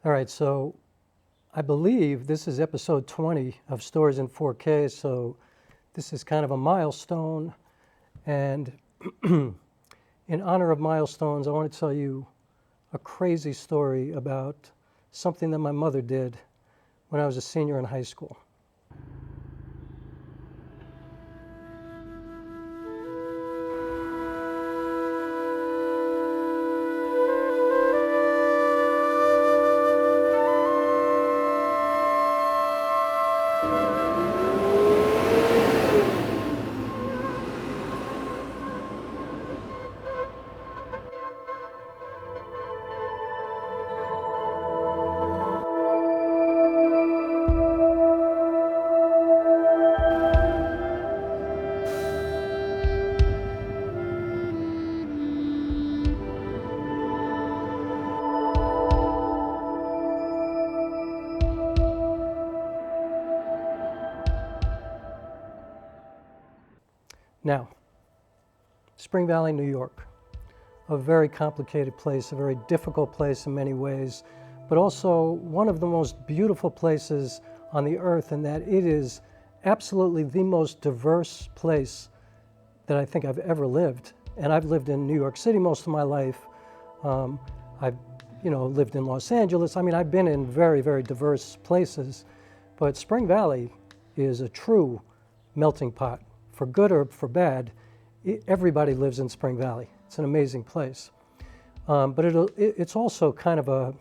All right, so I believe this is episode 20 of Stories in 4K, so this is kind of a milestone. And in honor of milestones, I want to tell you a crazy story about something that my mother did when I was a senior in high school. Now, Spring Valley, New York, a very complicated place, a very difficult place in many ways, but also one of the most beautiful places on the earth in that it is absolutely the most diverse place that I think I've ever lived. And I've lived in New York City most of my life. I've lived in Los Angeles. I mean, I've been in very, very diverse places, but Spring Valley is a true melting pot. For good or for bad, everybody lives in Spring Valley. It's an amazing place. But it's also kind of a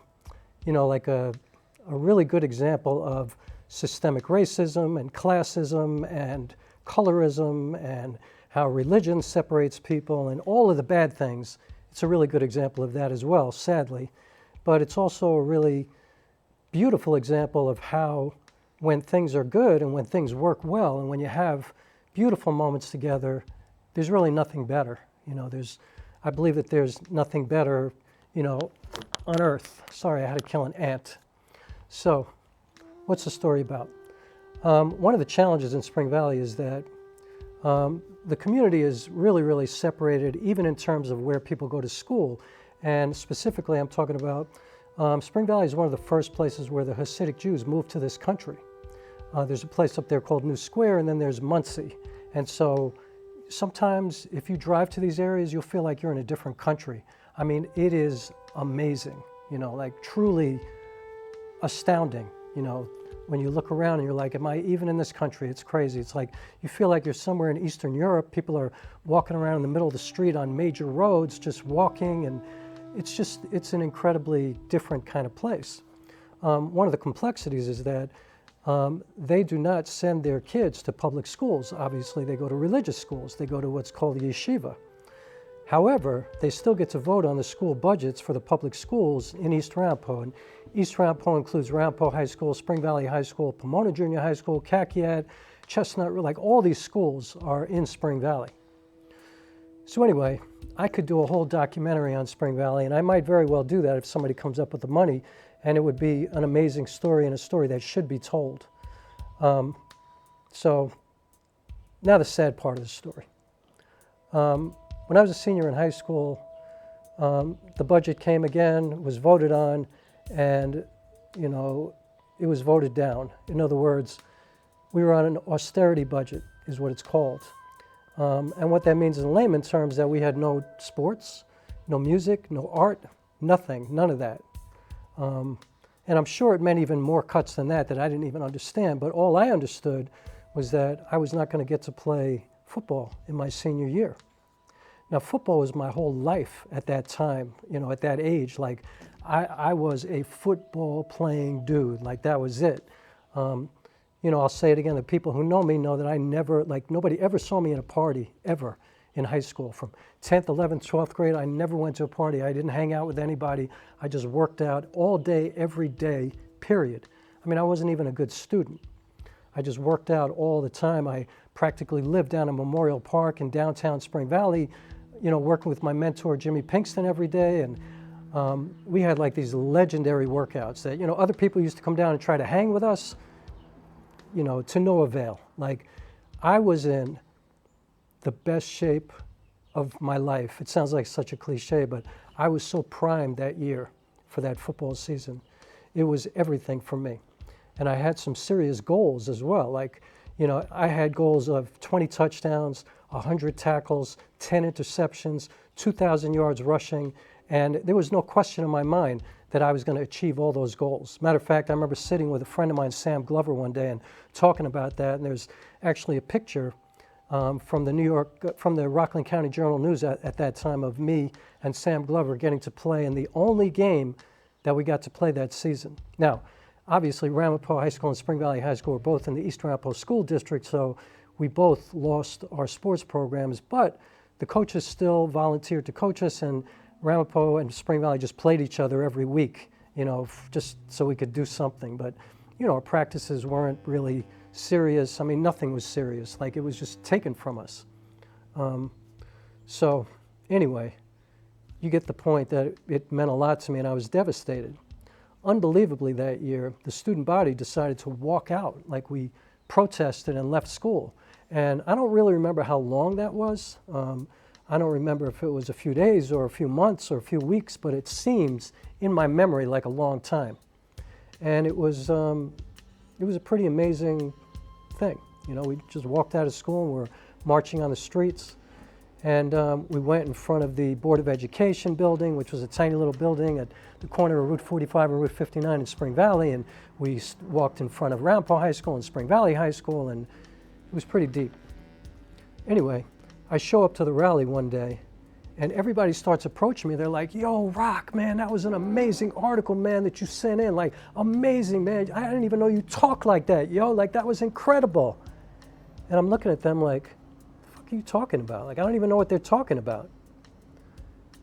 really good example of systemic racism and classism and colorism and how religion separates people and all of the bad things. It's a really good example of that as well, sadly. But it's also a really beautiful example of how when things are good and when things work well and when you have beautiful moments together, there's really nothing better. I believe that there's nothing better, on earth. Sorry, I had to kill an ant. So, what's the story about? One of the challenges in Spring Valley is that the community is really, really separated, even in terms of where people go to school. And specifically, I'm talking about Spring Valley is one of the first places where the Hasidic Jews moved to this country. There's a place up there called New Square, and then there's Muncie. And so sometimes if you drive to these areas, you'll feel like you're in a different country. I mean, it is amazing, like truly astounding, when you look around and you're like, am I even in this country? It's crazy. It's like you feel like you're somewhere in Eastern Europe. People are walking around in the middle of the street on major roads, just walking, and it's an incredibly different kind of place. One of the complexities is that they do not send their kids to public schools. Obviously, they go to religious schools. They go to what's called the yeshiva. However, they still get to vote on the school budgets for the public schools in East Ramapo. And East Ramapo includes Ramapo High School, Spring Valley High School, Pomona Junior High School, Kakiat, Chestnut, like all these schools are in Spring Valley. So anyway, I could do a whole documentary on Spring Valley, and I might very well do that if somebody comes up with the money. And it would be an amazing story and a story that should be told. So now the sad part of the story. When I was a senior in high school, the budget came again, was voted on, and it was voted down. In other words, we were on an austerity budget, is what it's called. And what that means in layman terms that we had no sports, no music, no art, nothing, none of that. And I'm sure it meant even more cuts than that I didn't even understand, but all I understood was that I was not going to get to play football in my senior year. Now, football was my whole life at that time, at that age. Like, I was a football playing dude, like that was it. I'll say it again, the people who know me know that I never, nobody ever saw me in a party, ever. In high school. From 10th, 11th, 12th grade, I never went to a party. I didn't hang out with anybody. I just worked out all day, every day, period. I mean, I wasn't even a good student. I just worked out all the time. I practically lived down in Memorial Park in downtown Spring Valley, working with my mentor, Jimmy Pinkston, every day. And we had like these legendary workouts that, other people used to come down and try to hang with us, to no avail. Like, I was in the best shape of my life. It sounds like such a cliche, but I was so primed that year for that football season. it was everything for me. And I had some serious goals as well. Like, you know, I had goals of 20 touchdowns, 100 tackles, 10 interceptions, 2,000 yards rushing, and there was no question in my mind that I was going to achieve all those goals. Matter of fact, I remember sitting with a friend of mine, Sam Glover, one day and talking about that, and there's actually a picture from the Rockland County Journal-News at that time of me and Sam Glover getting to play in the only game that we got to play that season. Now, obviously, Ramapo High School and Spring Valley High School were both in the East Ramapo School District, so we both lost our sports programs, but the coaches still volunteered to coach us, and Ramapo and Spring Valley just played each other every week, you know, just so we could do something. But, you know, our practices weren't really serious. I mean, nothing was serious. Like, it was just taken from us. So anyway, you get the point that it meant a lot to me, and I was devastated. Unbelievably, that year, the student body decided to walk out. Like, we protested and left school. And I don't really remember how long that was. I don't remember if it was a few days or a few months or a few weeks, but it seems in my memory like a long time. And it was a pretty amazing thing. You know, we just walked out of school and we're marching on the streets. And we went in front of the Board of Education building, which was a tiny little building at the corner of Route 45 and Route 59 in Spring Valley. And we walked in front of Ramapo High School and Spring Valley High School, and it was pretty deep. Anyway, I show up to the rally one day, and everybody starts approaching me. They're like, yo, Rock, man, that was an amazing article, man, that you sent in. Like, amazing, man. I didn't even know you talk like that, yo. Like, that was incredible. And I'm looking at them like, what are you talking about? Like, I don't even know what they're talking about.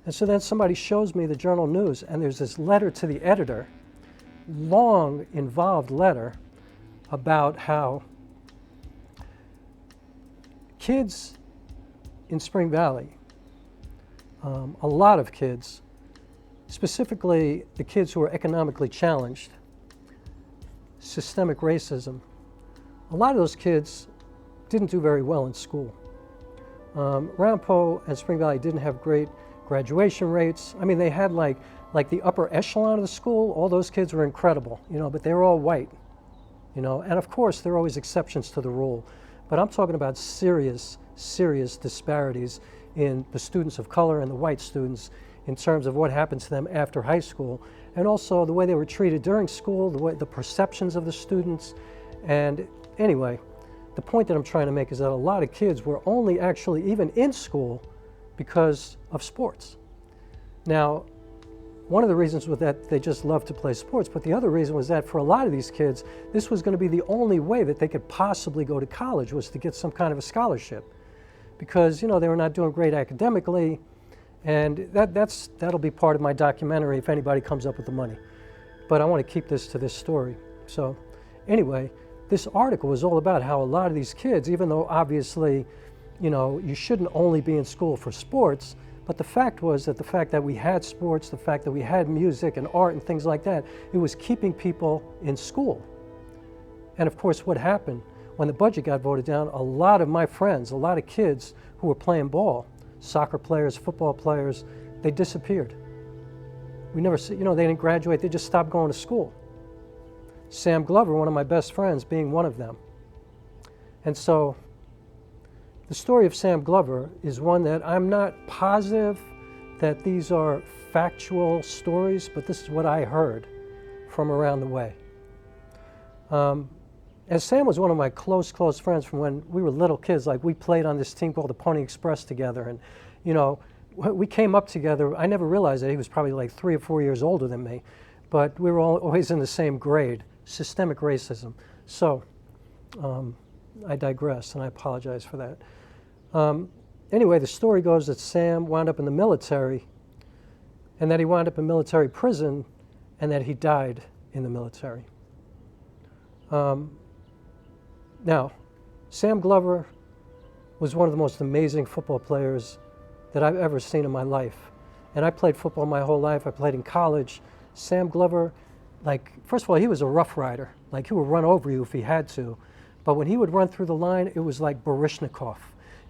And so then somebody shows me the Journal News, and there's this letter to the editor, long, involved letter about how kids in Spring Valley, a lot of kids, specifically the kids who are economically challenged, systemic racism, a lot of those kids didn't do very well in school. Ramapo and Spring Valley didn't have great graduation rates. I mean, they had like the upper echelon of the school, all those kids were incredible, you know, but they were all white, you know, and of course there are always exceptions to the rule. But I'm talking about serious disparities in the students of color and the white students in terms of what happened to them after high school, and also the way they were treated during school, the perceptions of the students. And anyway, the point that I'm trying to make is that a lot of kids were only actually even in school because of sports. Now, one of the reasons was that they just loved to play sports, but the other reason was that for a lot of these kids, this was going to be the only way that they could possibly go to college, was to get some kind of a scholarship. Because, you know, they were not doing great academically, and that'll be part of my documentary if anybody comes up with the money. But I want to keep this to this story. So anyway, this article was all about how a lot of these kids, even though obviously, you know, you shouldn't only be in school for sports, but the fact was that the fact that we had sports, the fact that we had music and art and things like that, it was keeping people in school. And of course, what happened? When the budget got voted down, a lot of my friends, a lot of kids who were playing ball, soccer players, football players, they disappeared. We never see, you know, they didn't graduate, they just stopped going to school. Sam Glover, one of my best friends, being one of them. And so the story of Sam Glover is one that I'm not positive that these are factual stories, but this is what I heard from around the way. As Sam was one of my close friends from when we were little kids, like we played on this team called the Pony Express together, and you know, we came up together. I never realized that he was probably like 3 or 4 years older than me, but we were always in the same grade. Systemic racism. So I digress, and I apologize for that. Anyway, the story goes that Sam wound up in the military, and that he wound up in military prison, and that he died in the military. Now, Sam Glover was one of the most amazing football players that I've ever seen in my life. And I played football my whole life. I played in college. Sam Glover, like, first of all, he was a rough rider. Like, he would run over you if he had to. But when he would run through the line, it was like Baryshnikov.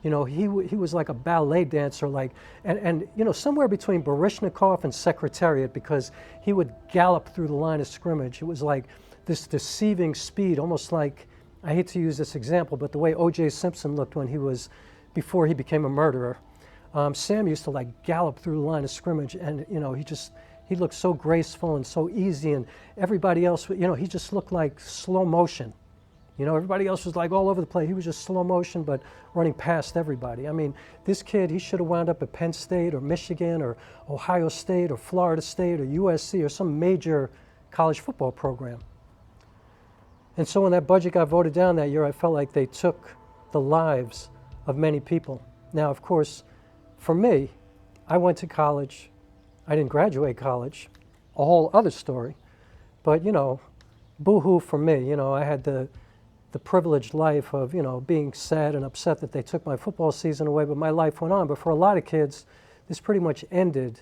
You know, he was like a ballet dancer, like, and you know, somewhere between Baryshnikov and Secretariat, because he would gallop through the line of scrimmage. It was like this deceiving speed, almost like, I hate to use this example, but the way O.J. Simpson looked before he became a murderer. Sam used to like gallop through the line of scrimmage, and you know, he looked so graceful and so easy, and everybody else, you know, he just looked like slow motion. You know, everybody else was like all over the place. He was just slow motion, but running past everybody. I mean, this kid, he should have wound up at Penn State or Michigan or Ohio State or Florida State or USC or some major college football program. And so when that budget got voted down that year, I felt like they took the lives of many people. Now, of course, for me, I went to college. I didn't graduate college, a whole other story. But, you know, boo-hoo for me. You know, I had the privileged life of, you know, being sad and upset that they took my football season away, but my life went on. But for a lot of kids, this pretty much ended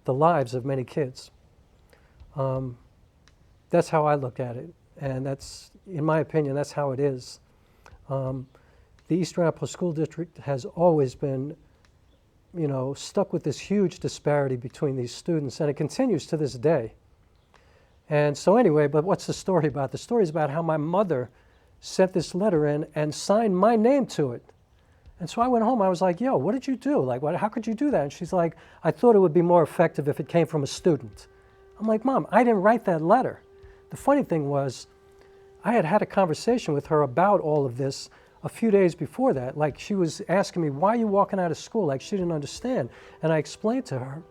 the lives of many kids. That's how I look at it. And that's, in my opinion, that's how it is. The East Arapahoe School District has always been, you know, stuck with this huge disparity between these students, and it continues to this day. And so anyway, but what's the story about? The story is about how my mother sent this letter in and signed my name to it. And so I went home, I was like, yo, what did you do? Like, how could you do that? And she's like, I thought it would be more effective if it came from a student. I'm like, Mom, I didn't write that letter. The funny thing was, I had had a conversation with her about all of this a few days before that. Like, she was asking me, why are you walking out of school? Like, she didn't understand. And I explained to her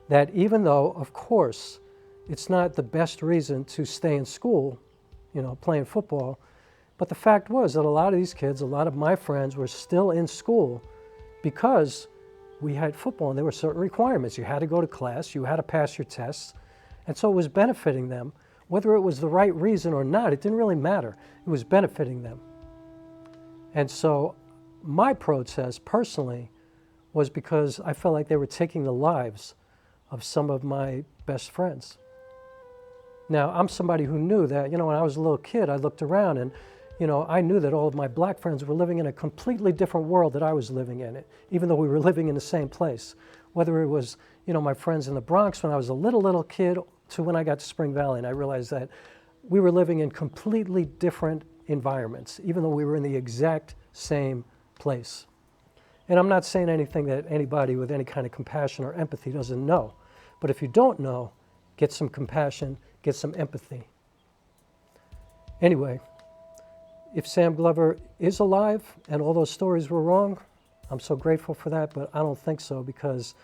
that even though, of course, it's not the best reason to stay in school, you know, playing football, but the fact was that a lot of these kids, a lot of my friends were still in school because we had football and there were certain requirements. You had to go to class, you had to pass your tests, and so it was benefiting them. Whether it was the right reason or not, it didn't really matter. It was benefiting them. And so my protest personally was because I felt like they were taking the lives of some of my best friends. Now, I'm somebody who knew that, you know, when I was a little kid, I looked around and, you know, I knew that all of my black friends were living in a completely different world that I was living in, even though we were living in the same place. Whether it was, you know, my friends in the Bronx when I was a little kid to when I got to Spring Valley, and I realized that we were living in completely different environments, even though we were in the exact same place. And I'm not saying anything that anybody with any kind of compassion or empathy doesn't know. But if you don't know, get some compassion, get some empathy. Anyway, if Sam Glover is alive and all those stories were wrong, I'm so grateful for that, but I don't think so, because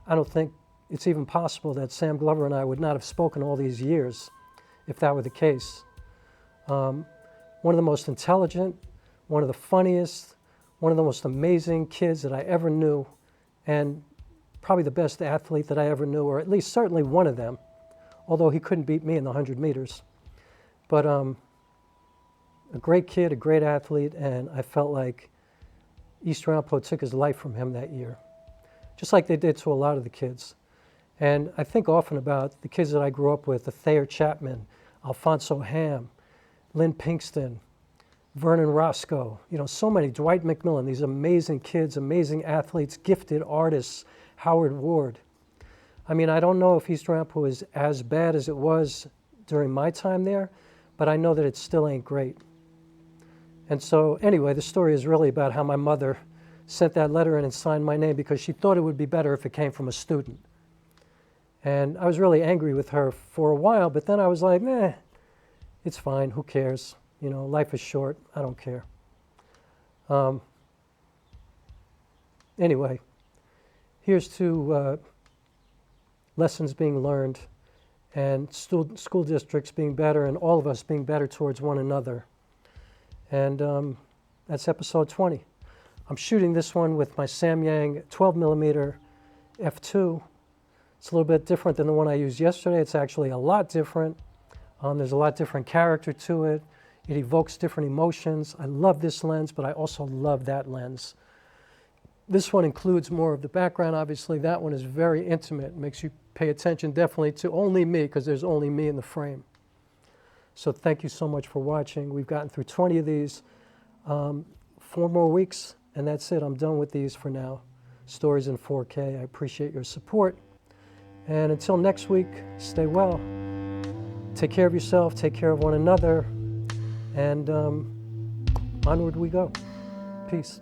I don't think it's even possible that Sam Glover and I would not have spoken all these years if that were the case. One of the most intelligent, one of the funniest, one of the most amazing kids that I ever knew, and probably the best athlete that I ever knew, or at least certainly one of them, although he couldn't beat me in the 100 meters. But a great kid, a great athlete, and I felt like East Arapahoe took his life from him that year, just like they did to a lot of the kids. And I think often about the kids that I grew up with, the Thayer Chapman, Alfonso Ham, Lynn Pinkston, Vernon Roscoe, you know, so many, Dwight McMillan, these amazing kids, amazing athletes, gifted artists, Howard Ward. I mean, I don't know if East Arapahoe is as bad as it was during my time there, but I know that it still ain't great. And so anyway, the story is really about how my mother sent that letter in and signed my name because she thought it would be better if it came from a student. And I was really angry with her for a while, but then I was like, it's fine, who cares? You know, life is short, I don't care. Anyway, here's to lessons being learned and school districts being better and all of us being better towards one another. And that's episode 20. I'm shooting this one with my Samyang 12mm f2. It's a little bit different than the one I used yesterday. It's actually a lot different. There's a lot different character to it. It evokes different emotions. I love this lens, but I also love that lens. This one includes more of the background, obviously. That one is very intimate. It makes you pay attention definitely to only me, because there's only me in the frame. So thank you so much for watching. We've gotten through 20 of these. 4 more weeks, and that's it. I'm done with these for now. Stories in 4K. I appreciate your support. And until next week, stay well. Take care of yourself, take care of one another, and onward we go. Peace.